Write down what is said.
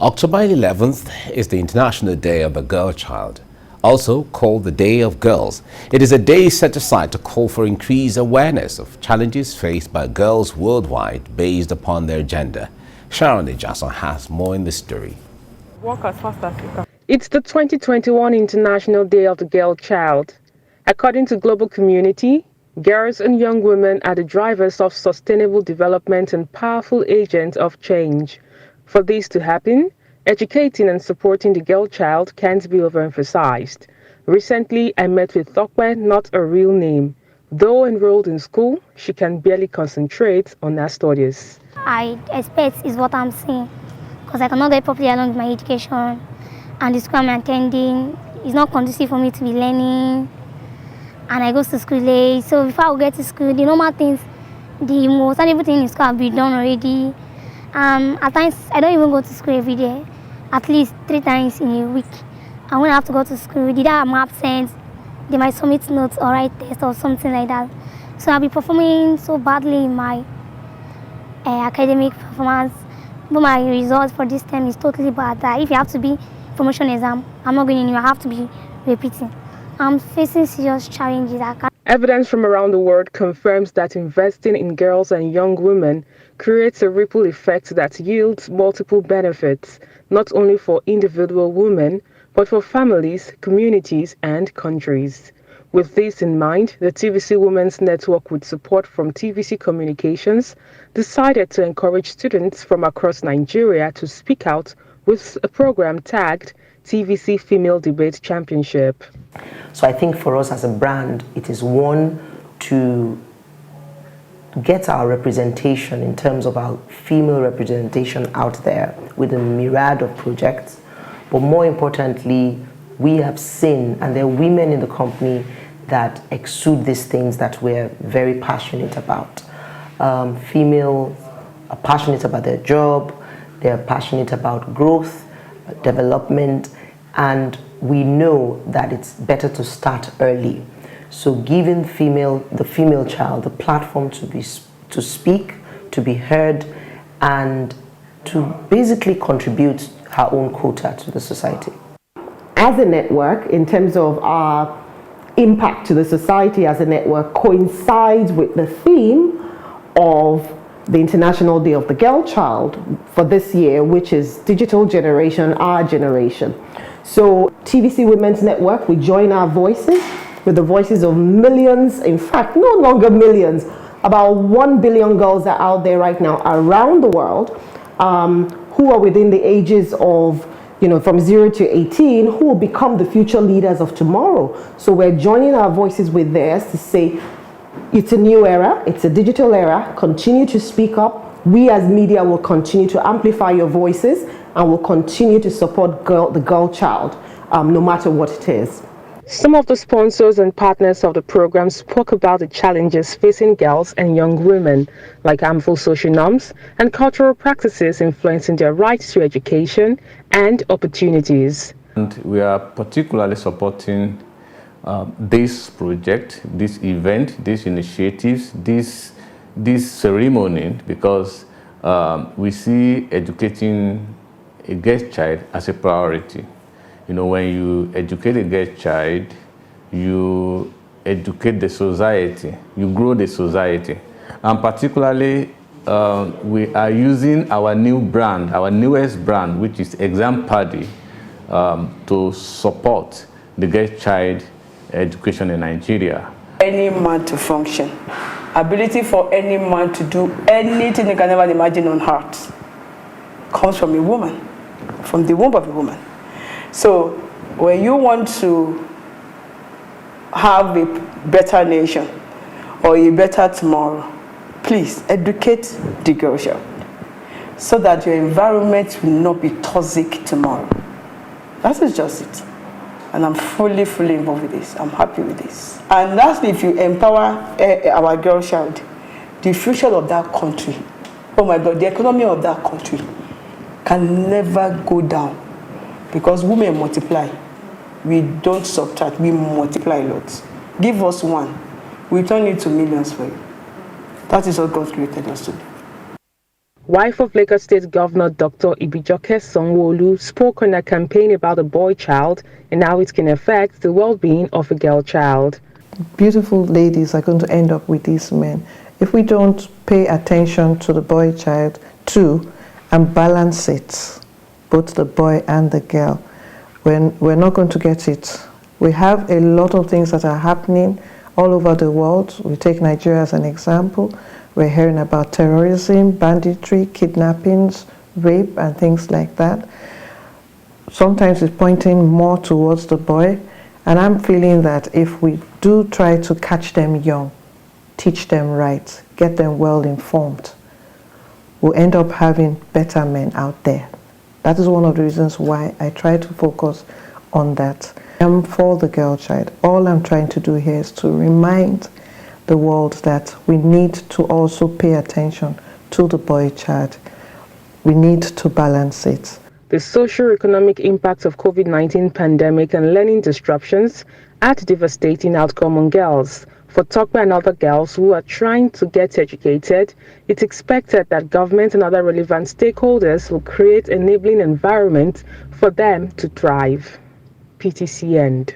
October 11th is the International Day of the Girl Child, also called the Day of Girls. It is a day set aside to call for increased awareness of challenges faced by girls worldwide based upon their gender. Sharon Ejason has more in the story. Walk as fast as you can. It's the 2021 International Day of the Girl Child. According to Global Community, girls and young women are the drivers of sustainable development and powerful agents of change. For this to happen, educating and supporting the girl child can't be overemphasized. Recently, I met with Thokwe, not a real name. Though enrolled in school, she can barely concentrate on her studies. I expect is what I'm saying, because I cannot get properly along with my education, and the school I'm attending is not conducive for me to be learning, and I go to school late. So before I get to school, the normal things, the most valuable thing in school have been done already. At times, I don't even go to school every day, at least 3 times in a week. And when I have to go to school, the day I'm absent, they might submit notes or write tests or something like that. So I'll be performing so badly in my academic performance, but my result for this term is totally bad. That if you have to be promotion exam, I'm not going anywhere. I have to be repeating. I'm facing serious challenges. Evidence from around the world confirms that investing in girls and young women creates a ripple effect that yields multiple benefits, not only for individual women, but for families, communities, and countries. With this in mind, the TVC Women's Network, with support from TVC Communications, decided to encourage students from across Nigeria to speak out with a program tagged TVC Female Debate Championship. So I think for us as a brand, it is one to get our representation in terms of our female representation out there with a myriad of projects. But more importantly, we have seen, and there are women in the company that exude these things that we're very passionate about. Females are passionate about their job, they're passionate about growth, development, and we know that it's better to start early. So giving the female child the platform to speak, to be heard, and to basically contribute her own quota to the society. As a network, in terms of our impact to the society as a network, coincides with the theme of the International Day of the Girl Child for this year, which is Digital Generation, Our Generation. So TVC Women's Network, we join our voices with the voices of millions, in fact, no longer millions, about 1 billion girls are out there right now around the world who are within the ages of, from 0 to 18, who will become the future leaders of tomorrow. So we're joining our voices with theirs to say, it's a new era, it's a digital era, continue to speak up. We as media will continue to amplify your voices and will continue to support the girl child, no matter what it is. Some of the sponsors and partners of the program spoke about the challenges facing girls and young women, like harmful social norms and cultural practices influencing their rights to education and opportunities. And we are particularly supporting this project, this event, these initiatives, this ceremony, because we see educating a girl child as a priority. When you educate a girl child, you educate the society, you grow the society. And particularly, we are using our new brand, our newest brand, which is Exam Paddy, to support the girl child education in Nigeria. Any man to function, ability for any man to do anything you can ever imagine on earth comes from a woman, from the womb of a woman. So when you want to have a better nation or a better tomorrow, please educate the girl child so that your environment will not be toxic tomorrow. That is just it. And I'm fully involved with this. I'm happy with this. And lastly, if you empower our girl child, the future of that country, oh my God, the economy of that country can never go down. Because women multiply. We don't subtract, we multiply a lot. Give us one, we turn it to millions for you. That is what God created us to do. Wife of Lagos State Governor Dr. Ibijoke Sanwo-Olu spoke on a campaign about a boy child and how it can affect the well-being of a girl child. Beautiful ladies are going to end up with these men. If we don't pay attention to the boy child too and balance it, both the boy and the girl, we're not going to get it. We have a lot of things that are happening all over the world. We take Nigeria as an example. We're hearing about terrorism, banditry, kidnappings, rape, and things like that. Sometimes it's pointing more towards the boy. And I'm feeling that if we do try to catch them young, teach them right, get them well informed, we'll end up having better men out there. That is one of the reasons why I try to focus on that. I'm for the girl child. All I'm trying to do here is to remind the world that we need to also pay attention to the boy child. We need to balance it. The socio-economic impact of COVID-19 pandemic and learning disruptions had devastating outcome on girls. For Tokwe and other girls who are trying to get educated, it's expected that government and other relevant stakeholders will create enabling environment for them to thrive. PTC end.